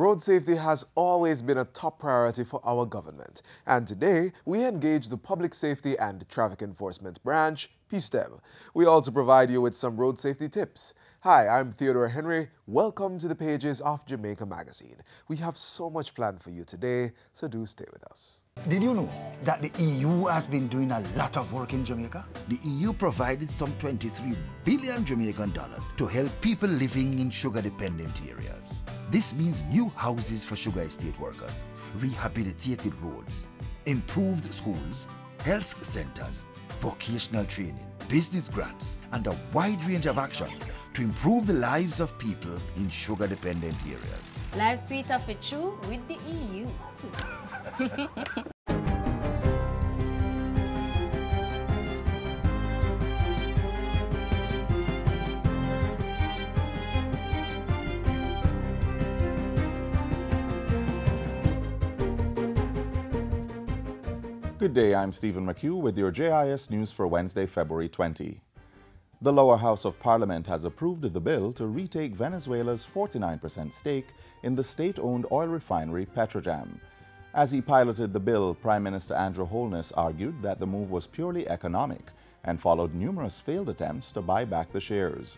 Road safety has always been a top priority for our government, and today we engage the Public Safety and Traffic Enforcement Branch, PSTEB. We also provide you with some road safety tips. Hi, I'm Theodore Henry. Welcome to the pages of Jamaica Magazine. We have so much planned for you today, so do stay with us. Did you know that the EU has been doing a lot of work in Jamaica? The EU provided some 23 billion Jamaican dollars to help people living in sugar-dependent areas. This means new houses for sugar estate workers, rehabilitated roads, improved schools, health centers, vocational training, business grants, and a wide range of action to improve the lives of people in sugar-dependent areas. Life sweeter for you with the EU. Good day, I'm Stephen McHugh with your JIS News for Wednesday, February 20. The lower house of Parliament has approved the bill to retake Venezuela's 49% stake in the state-owned oil refinery Petrojam. As he piloted the bill, Prime Minister Andrew Holness argued that the move was purely economic and followed numerous failed attempts to buy back the shares.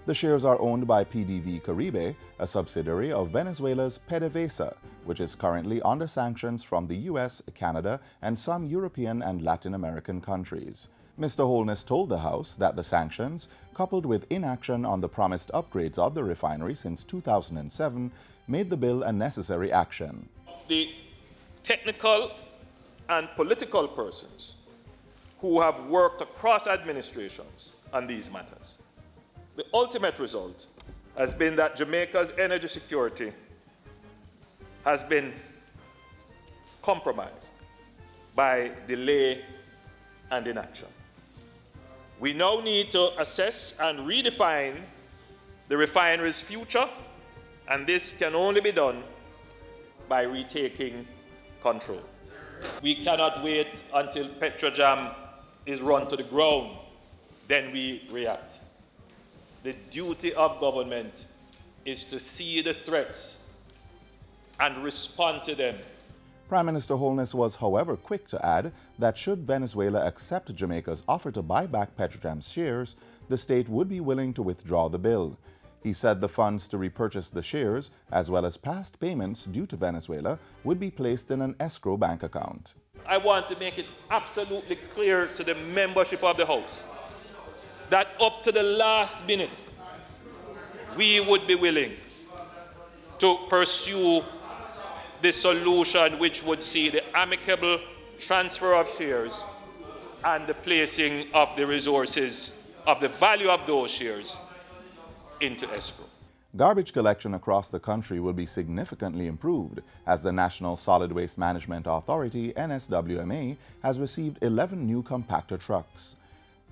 The shares are owned by PDV Caribe, a subsidiary of Venezuela's PDVSA, which is currently under sanctions from the US, Canada, and some European and Latin American countries. Mr. Holness told the House that the sanctions, coupled with inaction on the promised upgrades of the refinery since 2007, made the bill a necessary action. The technical and political persons who have worked across administrations on these matters, the ultimate result has been that Jamaica's energy security has been compromised by delay and inaction. We now need to assess and redefine the refinery's future, and this can only be done by retaking control. We cannot wait until Petrojam is run to the ground, then we react. The duty of government is to see the threats and respond to them. Prime Minister Holness was, however, quick to add that should Venezuela accept Jamaica's offer to buy back Petrojam's shares, the state would be willing to withdraw the bill. He said the funds to repurchase the shares, as well as past payments due to Venezuela, would be placed in an escrow bank account. I want to make it absolutely clear to the membership of the House that up to the last minute, we would be willing to pursue the solution which would see the amicable transfer of shares and the placing of the resources of the value of those shares into escrow. Garbage collection across the country will be significantly improved as the National Solid Waste Management Authority, NSWMA, has received 11 new compactor trucks.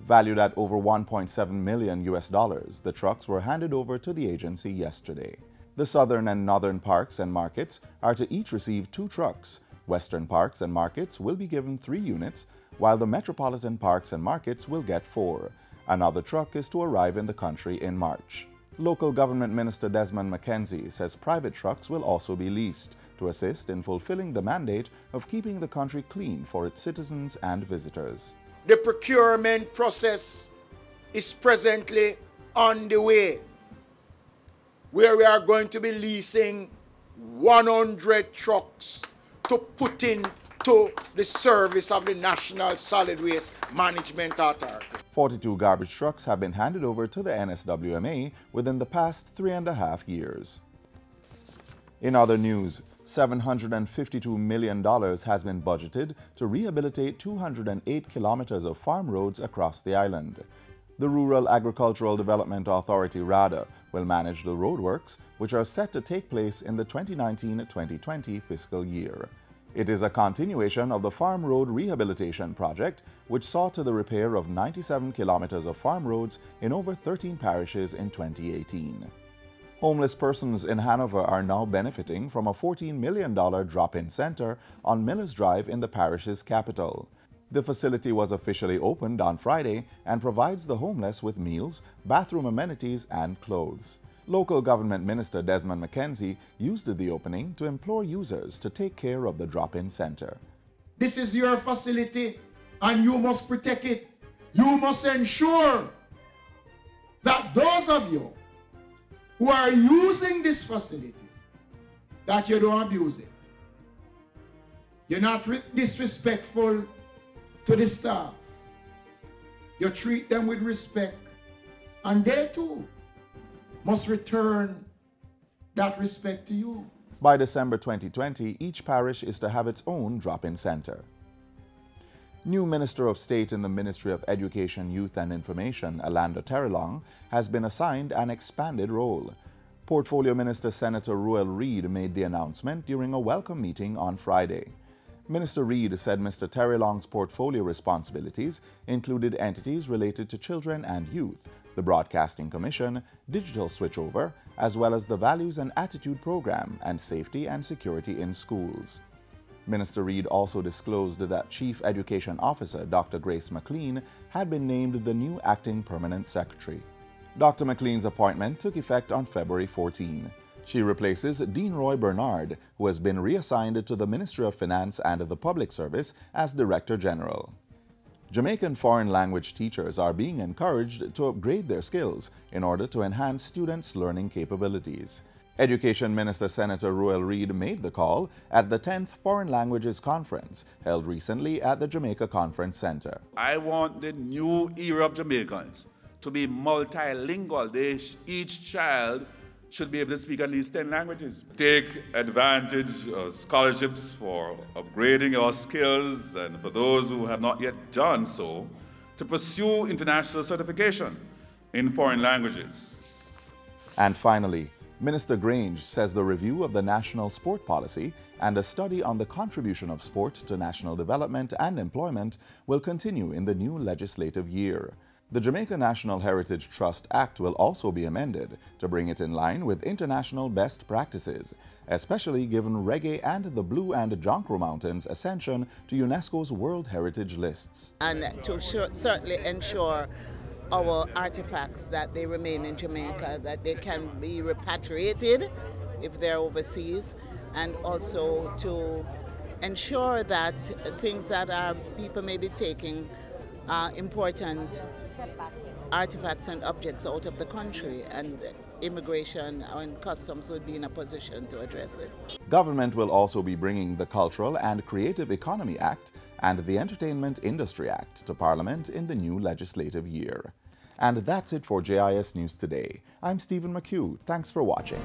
Valued at over $1.7 million, the trucks were handed over to the agency yesterday. The southern and northern parks and markets are to each receive 2 trucks. Western parks and markets will be given 3 units, while the metropolitan parks and markets will get 4. Another truck is to arrive in the country in March. Local Government Minister Desmond McKenzie says private trucks will also be leased to assist in fulfilling the mandate of keeping the country clean for its citizens and visitors. The procurement process is presently on the way, where we are going to be leasing 100 trucks to put into the service of the National Solid Waste Management Authority. 42 garbage trucks have been handed over to the NSWMA within the past 3.5 years. In other news, $752 million has been budgeted to rehabilitate 208 kilometers of farm roads across the island. The Rural Agricultural Development Authority, RADA, will manage the roadworks, which are set to take place in the 2019-2020 fiscal year. It is a continuation of the Farm Road Rehabilitation Project, which saw to the repair of 97 kilometers of farm roads in over 13 parishes in 2018. Homeless persons in Hanover are now benefiting from a $14 million drop-in center on Millers Drive in the parish's capital. The facility was officially opened on Friday and provides the homeless with meals, bathroom amenities, and clothes. Local Government Minister Desmond McKenzie used the opening to implore users to take care of the drop-in center. This is your facility and you must protect it. You must ensure that those of you who are using this facility, that you don't abuse it. You're not disrespectful to the staff. You treat them with respect, and they too must return that respect to you. By December 2020, each parish is to have its own drop-in center. New Minister of State in the Ministry of Education, Youth and Information, Alanda Terrelong, has been assigned an expanded role. Portfolio Minister Senator Ruel Reid made the announcement during a welcome meeting on Friday. Minister Reid said Mr. Terrelong's portfolio responsibilities included entities related to children and youth, the Broadcasting Commission, digital switchover, as well as the Values and Attitude Program and Safety and Security in Schools. Minister Reid also disclosed that Chief Education Officer Dr. Grace McLean had been named the new Acting Permanent Secretary. Dr. McLean's appointment took effect on February 14. She replaces Dean Roy Bernard, who has been reassigned to the Ministry of Finance and the Public Service as Director General. Jamaican foreign language teachers are being encouraged to upgrade their skills in order to enhance students' learning capabilities. Education Minister Senator Ruel Reid made the call at the 10th Foreign Languages Conference held recently at the Jamaica Conference Center. I want the new era of Jamaicans to be multilingual. Each child should be able to speak at least 10 languages. Take advantage of scholarships for upgrading our skills, and for those who have not yet done so, to pursue international certification in foreign languages. And finally, Minister Grange says the review of the national sport policy and a study on the contribution of sport to national development and employment will continue in the new legislative year. The Jamaica National Heritage Trust Act will also be amended to bring it in line with international best practices, especially given reggae and the Blue and Jonkro Mountains' ascension to UNESCO's World Heritage lists. And to certainly ensure our artifacts that they remain in Jamaica, that they can be repatriated if they're overseas, and also to ensure that things that people may be taking important artifacts and objects out of the country, and immigration and customs would be in a position to address it. Government will also be bringing the Cultural and Creative Economy Act and the Entertainment Industry Act to Parliament in the new legislative year. And that's it for JIS News Today. I'm Stephen McHugh. Thanks for watching.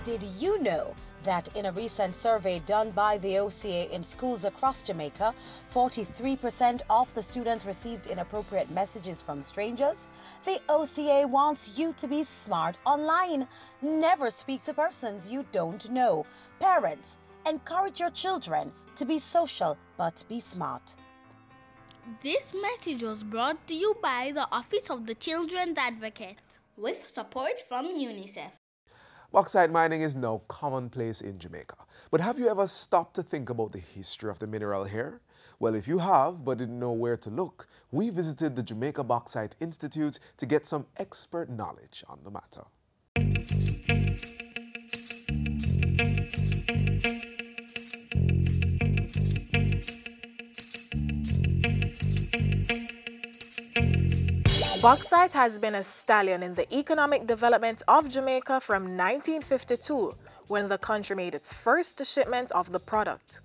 Did you know that in a recent survey done by the OCA in schools across Jamaica, 43% of the students received inappropriate messages from strangers? The OCA wants you to be smart online. Never speak to persons you don't know. Parents, encourage your children to be social but be smart. This message was brought to you by the Office of the Children's Advocate, with support from UNICEF. Bauxite mining is now commonplace in Jamaica. But have you ever stopped to think about the history of the mineral here? Well, if you have but didn't know where to look, we visited the Jamaica Bauxite Institute to get some expert knowledge on the matter. Bauxite has been a stallion in the economic development of Jamaica from 1952, when the country made its first shipment of the product.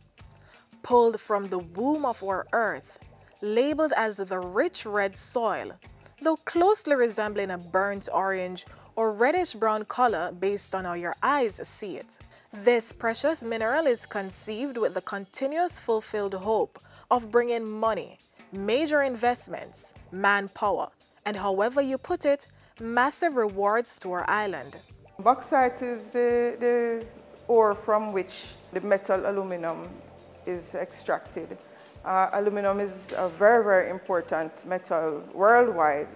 Pulled from the womb of our earth, labeled as the rich red soil, though closely resembling a burnt orange or reddish-brown color based on how your eyes see it. This precious mineral is conceived with the continuous fulfilled hope of bringing money, Major investments, manpower, and however you put it, massive rewards to our island. Bauxite is the ore from which the metal aluminum is extracted. Aluminum is a very, very important metal worldwide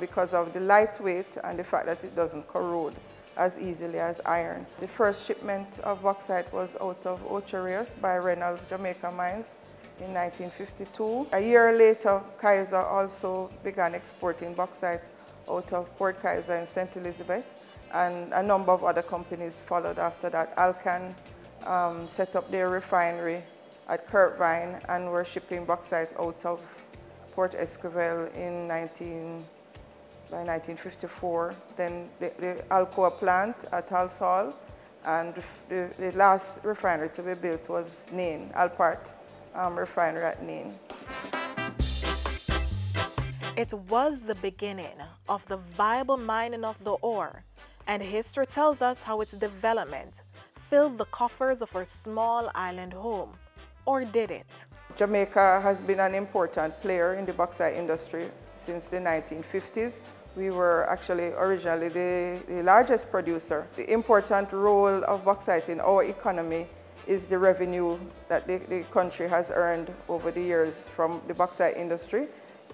because of the lightweight and the fact that it doesn't corrode as easily as iron. The first shipment of bauxite was out of Ocherius by Reynolds Jamaica Mines in 1952. A year later, Kaiser also began exporting bauxite out of Port Kaiser in St. Elizabeth, and a number of other companies followed after that. Alcan set up their refinery at Kirkvine and were shipping bauxite out of Port Esquivel by 1954. Then the Alcoa plant at Halsall, and the last refinery to be built was Nain, Alpart refinery at Nain. It was the beginning of the viable mining of the ore, and history tells us how its development filled the coffers of our small island home. Or did it? Jamaica has been an important player in the bauxite industry since the 1950s. We were actually originally the largest producer. The important role of bauxite in our economy is the revenue that the country has earned over the years from the bauxite industry.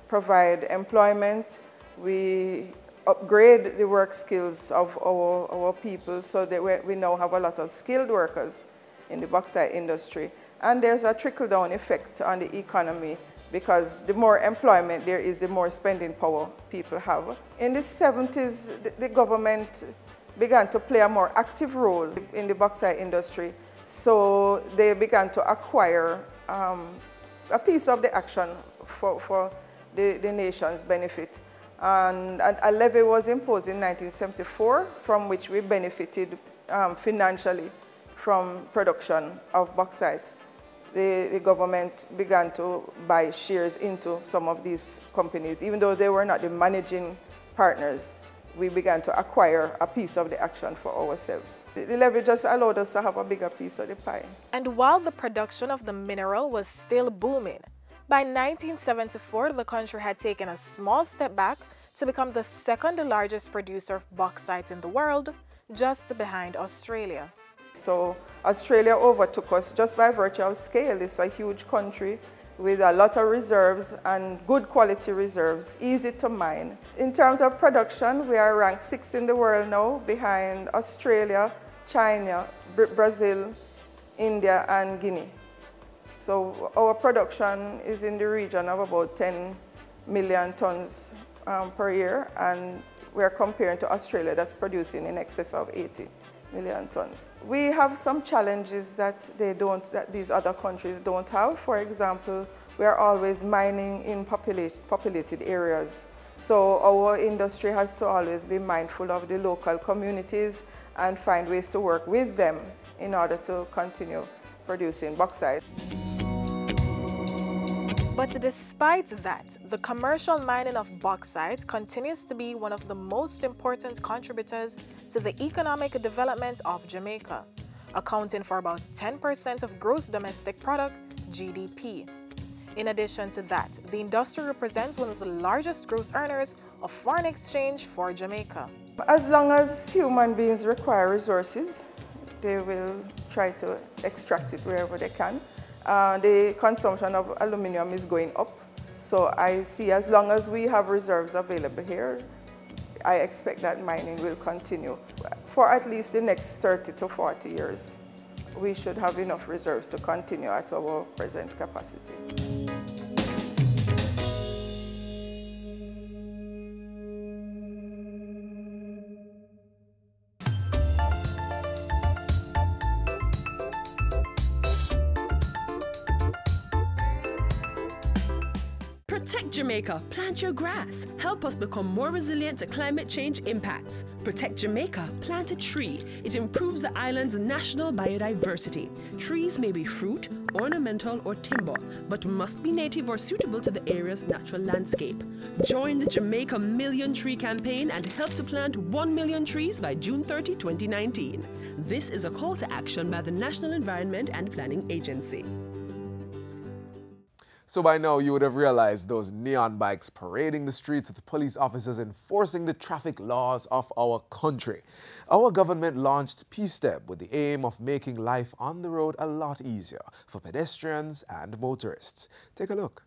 Provide employment, we upgrade the work skills of our people so that we now have a lot of skilled workers in the bauxite industry. And there's a trickle-down effect on the economy because the more employment there is, the more spending power people have. In the 70s, the government began to play a more active role in the bauxite industry. So they began to acquire a piece of the action for the nation's benefit. And a levy was imposed in 1974 from which we benefited financially from production of bauxite. The government began to buy shares into some of these companies. Even though they were not the managing partners, we began to acquire a piece of the action for ourselves. The levy just allowed us to have a bigger piece of the pie. And while the production of the mineral was still booming, by 1974, the country had taken a small step back to become the second largest producer of bauxite in the world, just behind Australia. So Australia overtook us just by virtue of scale. It's a huge country with a lot of reserves and good quality reserves, easy to mine. In terms of production, we are ranked 6th in the world now, behind Australia, China, Brazil, India, and Guinea. So our production is in the region of about 10 million tons per year, and we're comparing to Australia that's producing in excess of 80 million tons. We have some challenges that these other countries don't have. For example, we are always mining in populated areas. So our industry has to always be mindful of the local communities and find ways to work with them in order to continue producing bauxite. But despite that, the commercial mining of bauxite continues to be one of the most important contributors to the economic development of Jamaica, accounting for about 10% of gross domestic product, GDP. In addition to that, the industry represents one of the largest gross earners of foreign exchange for Jamaica. As long as human beings require resources, they will try to extract it wherever they can. The consumption of aluminum is going up, so I see as long as we have reserves available here, I expect that mining will continue. For at least the next 30 to 40 years, we should have enough reserves to continue at our present capacity. Protect Jamaica, plant your grass. Help us become more resilient to climate change impacts. Protect Jamaica, plant a tree. It improves the island's national biodiversity. Trees may be fruit, ornamental, or timber, but must be native or suitable to the area's natural landscape. Join the Jamaica Million Tree Campaign and help to plant 1 million trees by June 30, 2019. This is a call to action by the National Environment and Planning Agency. So by now you would have realized those neon bikes parading the streets with police officers enforcing the traffic laws of our country. Our government launched P-STEP with the aim of making life on the road a lot easier for pedestrians and motorists. Take a look.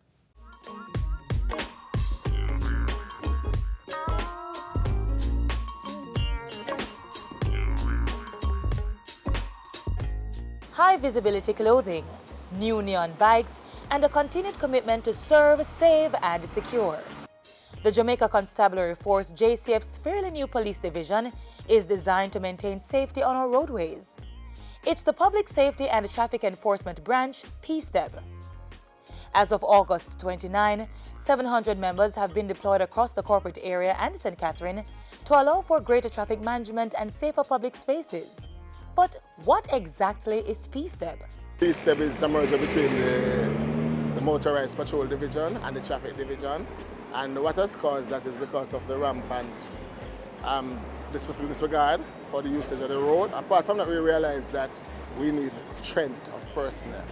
High visibility clothing, new neon bikes, and a continued commitment to serve, save, and secure. The Jamaica Constabulary Force JCF's fairly new police division is designed to maintain safety on our roadways. It's the Public Safety and Traffic Enforcement Branch, P-STEP. As of August 29, 700 members have been deployed across the corporate area and St. Catherine to allow for greater traffic management and safer public spaces. But what exactly is P-STEP? P-STEP is a merger between the Motorized Patrol Division and the Traffic Division. And what has caused that is because of the rampant disregard for the usage of the road. Apart from that, we realized that we need strength of personnel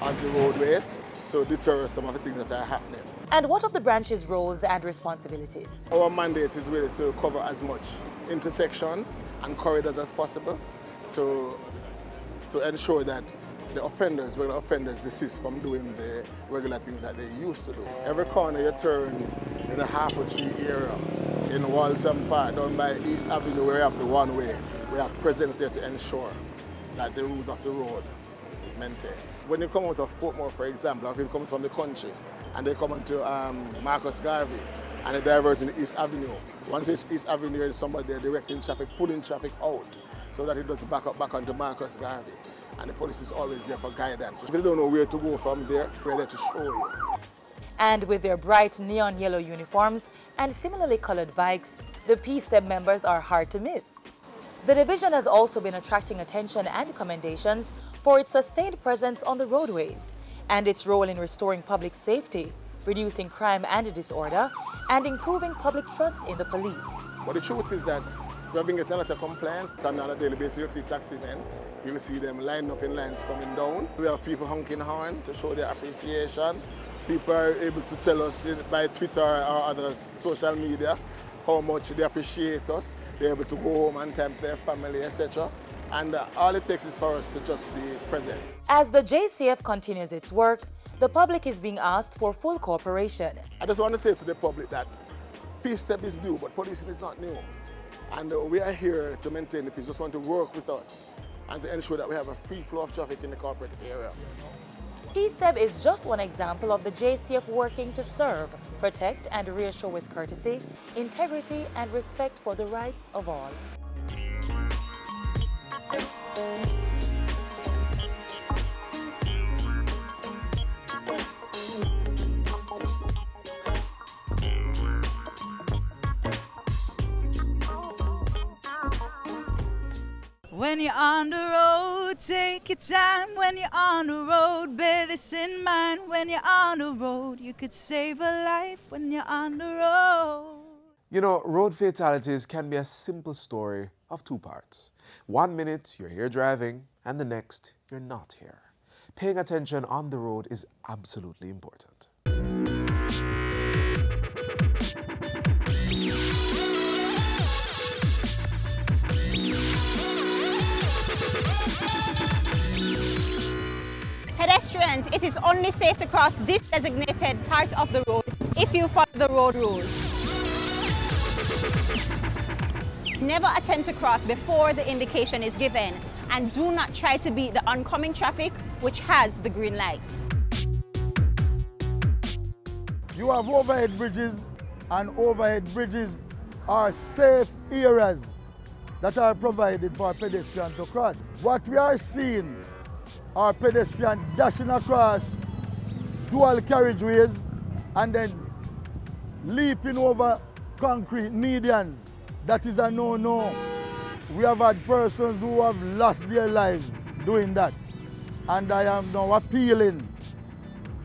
on the roadways to deter some of the things that are happening. And what of the branch's roles and responsibilities? Our mandate is really to cover as much intersections and corridors as possible to ensure that the offenders, regular offenders, desist from doing the regular things that they used to do. Every corner you turn in the Half-Way Tree area, in Walton Park, down by East Avenue, where we have the one-way, we have presence there to ensure that the rules of the road is maintained. When you come out of Portmore, for example, or if you come from the country, and they come into Marcus Garvey, and they diverge into East Avenue. Once it's East Avenue, there's somebody there directing traffic, pulling traffic out, so that it doesn't back up back onto Marcus Garvey. And the police is always there for guidance. So if you don't know where to go from there, we're there to show you. And with their bright neon yellow uniforms and similarly colored bikes, the P-STEP members are hard to miss. The division has also been attracting attention and commendations for its sustained presence on the roadways and its role in restoring public safety, reducing crime and disorder, and improving public trust in the police. But the truth is that we have been getting a lot of complaints. On a daily basis, you'll see taxi men. You'll see them lining up in lines coming down. We have people honking horn to show their appreciation. People are able to tell us by Twitter or other social media how much they appreciate us. They're able to go home and time to their family, etc. And all it takes is for us to just be present. As the JCF continues its work, the public is being asked for full cooperation. I just want to say to the public that P-STEP is new, but policing is not new. And we are here to maintain the peace. Just want to work with us and to ensure that we have a free flow of traffic in the corporate area. P-STEP is just one example of the JCF working to serve, protect, and reassure with courtesy, integrity, and respect for the rights of all. When you're on the road, take your time. When you're on the road, bear this in mind. When you're on the road, you could save a life when you're on the road. You know, road fatalities can be a simple story of two parts. 1 minute you're here driving, and the next you're not here. Paying attention on the road is absolutely important. Pedestrians, it is only safe to cross this designated part of the road if you follow the road rules. Never attempt to cross before the indication is given, and do not try to beat the oncoming traffic which has the green light. You have overhead bridges, and overhead bridges are safe areas that are provided for pedestrians to cross. What we are seeing are pedestrians dashing across dual carriageways and then leaping over concrete medians. That is a no-no. We have had persons who have lost their lives doing that. And I am now appealing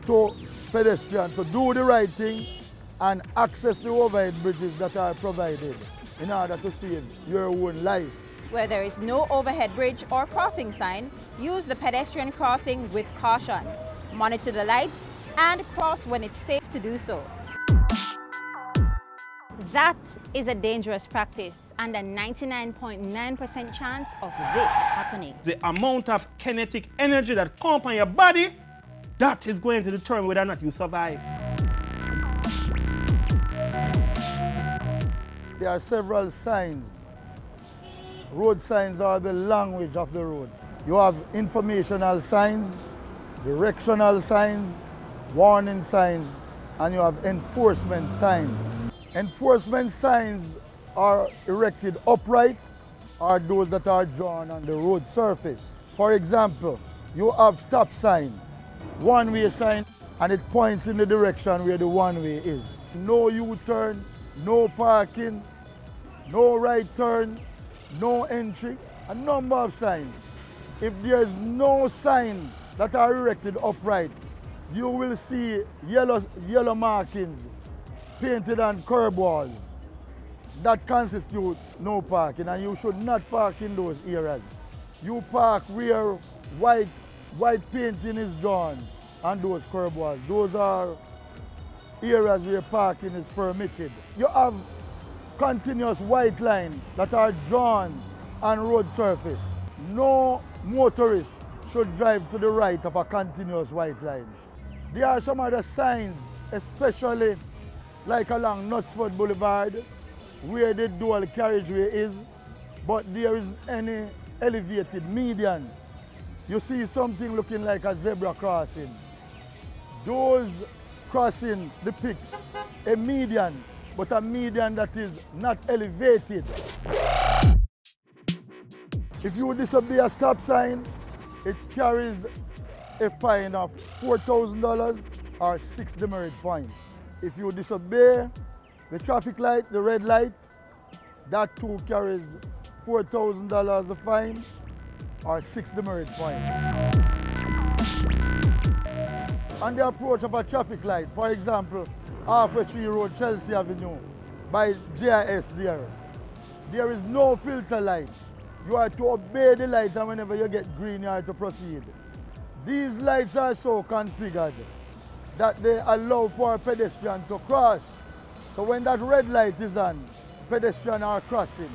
to pedestrians to do the right thing and access the overhead bridges that are provided in order to save your own life. Where there is no overhead bridge or crossing sign, use the pedestrian crossing with caution. Monitor the lights, and cross when it's safe to do so. That is a dangerous practice and a 99.9% chance of this happening. The amount of kinetic energy that comes on your body, that is going to determine whether or not you survive. There are several signs. Road signs are the language of the road. You have informational signs, directional signs, warning signs, and you have enforcement signs. Enforcement signs are erected upright or those that are drawn on the road surface. For example, you have stop sign, one-way sign, and it points in the direction where the one-way is. No U-turn, no parking, no right turn, no entry, a number of signs. If there is no sign that are erected upright, you will see yellow markings painted on curb walls. That constitute no parking, and you should not park in those areas. You park where white painting is drawn on those curb walls. Those are areas where parking is permitted. You have continuous white lines that are drawn on road surface. No motorist should drive to the right of a continuous white line. There are some other signs, especially like along Knutsford Boulevard, where the dual carriageway is, but there is any elevated median. You see something looking like a zebra crossing. Those crossing depicts a median, but a median that is not elevated. If you disobey a stop sign, it carries a fine of $4,000 or 6 demerit points. If you disobey the traffic light, the red light, that too carries $4,000 a fine or 6 demerit points. On the approach of a traffic light, for example, Halfway Tree Road, Chelsea Avenue, by JIS there is no filter light. You are to obey the light, and whenever you get green, you are to proceed. These lights are so configured that they allow for a pedestrian to cross. So when that red light is on, pedestrians are crossing.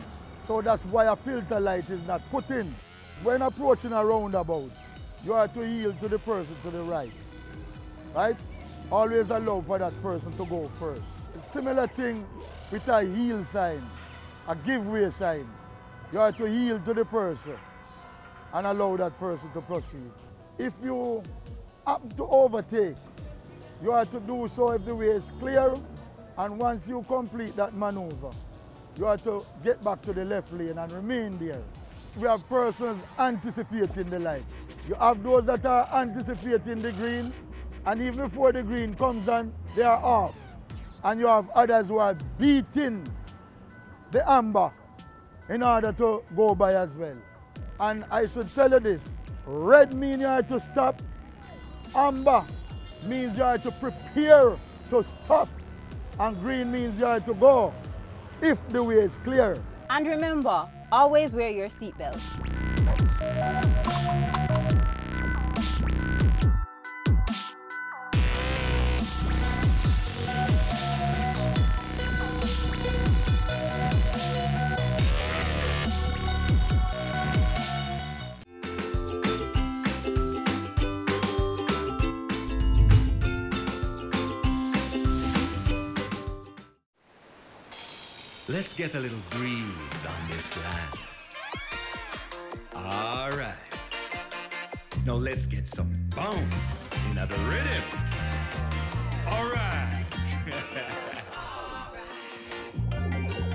So that's why a filter light is not put in. When approaching a roundabout, you are to yield to the person to the right. Right? Always allow for that person to go first. A similar thing with a yield sign, a give way sign. You are to yield to the person and allow that person to proceed. If you happen to overtake, you are to do so if the way is clear, and once you complete that maneuver, you are to get back to the left lane and remain there. We have persons anticipating the light. You have those that are anticipating the green, and even before the green comes on, they are off. And you have others who are beating the amber in order to go by as well. And I should tell you this, red means you are to stop, amber means you are to prepare to stop, and green means you are to go if the way is clear. And remember, always wear your seatbelt. Let's get a little breeze on this land. All right. Now let's get some bounce in the rhythm. All right.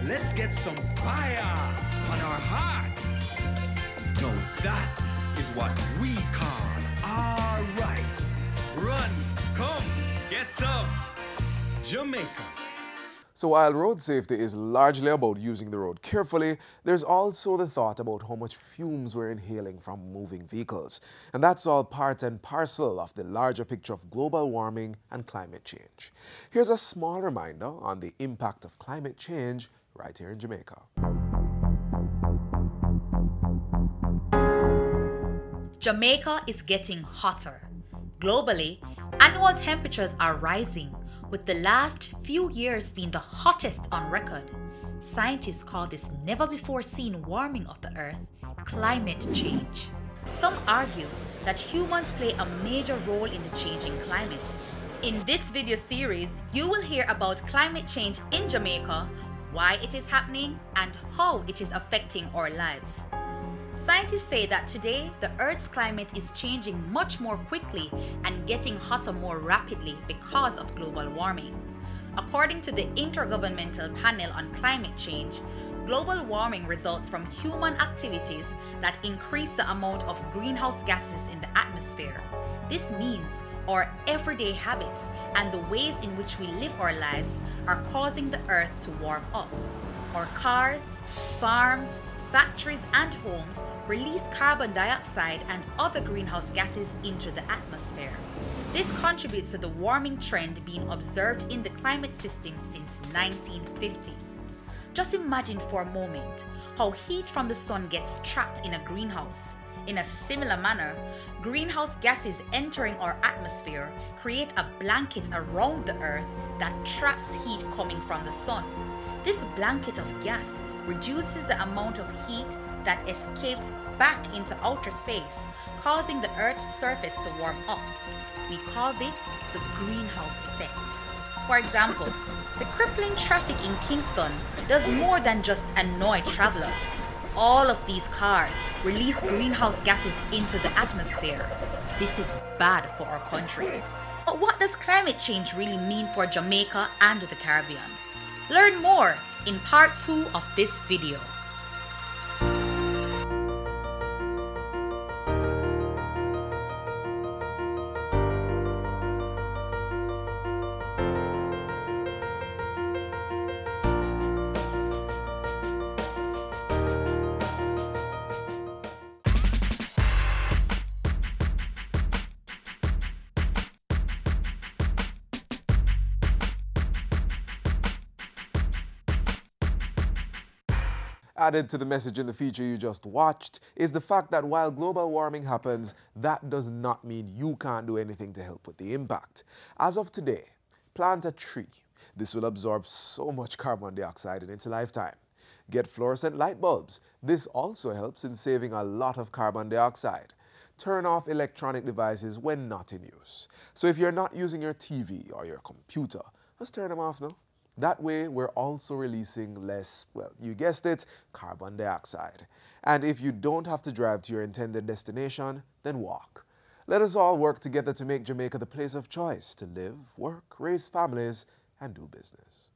Let's get some fire on our hearts. Now that is what we call all right. Run, come, get some Jamaica. So while road safety is largely about using the road carefully, there's also the thought about how much fumes we're inhaling from moving vehicles. And that's all part and parcel of the larger picture of global warming and climate change. Here's a small reminder on the impact of climate change right here in Jamaica. Jamaica is getting hotter. Globally, Annual temperatures are rising, with the last few years being the hottest on record. Scientists call this never-before-seen warming of the Earth climate change. Some argue that humans play a major role in the changing climate. In this video series, you will hear about climate change in Jamaica, why it is happening, and how it is affecting our lives. Scientists say that today, the Earth's climate is changing much more quickly and getting hotter more rapidly because of global warming. According to the Intergovernmental Panel on Climate Change, global warming results from human activities that increase the amount of greenhouse gases in the atmosphere. This means our everyday habits and the ways in which we live our lives are causing the Earth to warm up. Our cars, farms, factories and homes release carbon dioxide and other greenhouse gases into the atmosphere. This contributes to the warming trend being observed in the climate system since 1950. Just imagine for a moment how heat from the sun gets trapped in a greenhouse. In a similar manner, greenhouse gases entering our atmosphere create a blanket around the Earth that traps heat coming from the sun. This blanket of gas reduces the amount of heat that escapes back into outer space, causing the Earth's surface to warm up. We call this the greenhouse effect. For example, the crippling traffic in Kingston does more than just annoy travelers. All of these cars release greenhouse gases into the atmosphere. This is bad for our country. But what does climate change really mean for Jamaica and the Caribbean? Learn more in part 2 of this video. Added to the message in the feature you just watched is the fact that while global warming happens, that does not mean you can't do anything to help with the impact. As of today, plant a tree. This will absorb so much carbon dioxide in its lifetime. Get fluorescent light bulbs. This also helps in saving a lot of carbon dioxide. Turn off electronic devices when not in use. So if you're not using your TV or your computer, just turn them off now. That way, we're also releasing less, well, you guessed it, carbon dioxide. And if you don't have to drive to your intended destination, then walk. Let us all work together to make Jamaica the place of choice to live, work, raise families, and do business.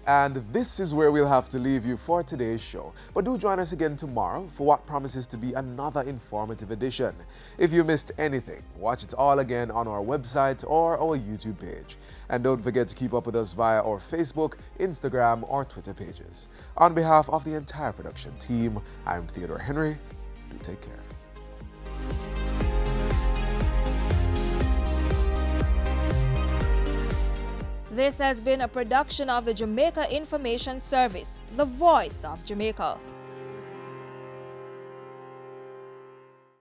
And this is where we'll have to leave you for today's show. But do join us again tomorrow for what promises to be another informative edition. If you missed anything, watch it all again on our website or our YouTube page. And don't forget to keep up with us via our Facebook, Instagram, or Twitter pages. On behalf of the entire production team, I'm Theodore Henry. Do take care. This has been a production of the Jamaica Information Service, the voice of Jamaica.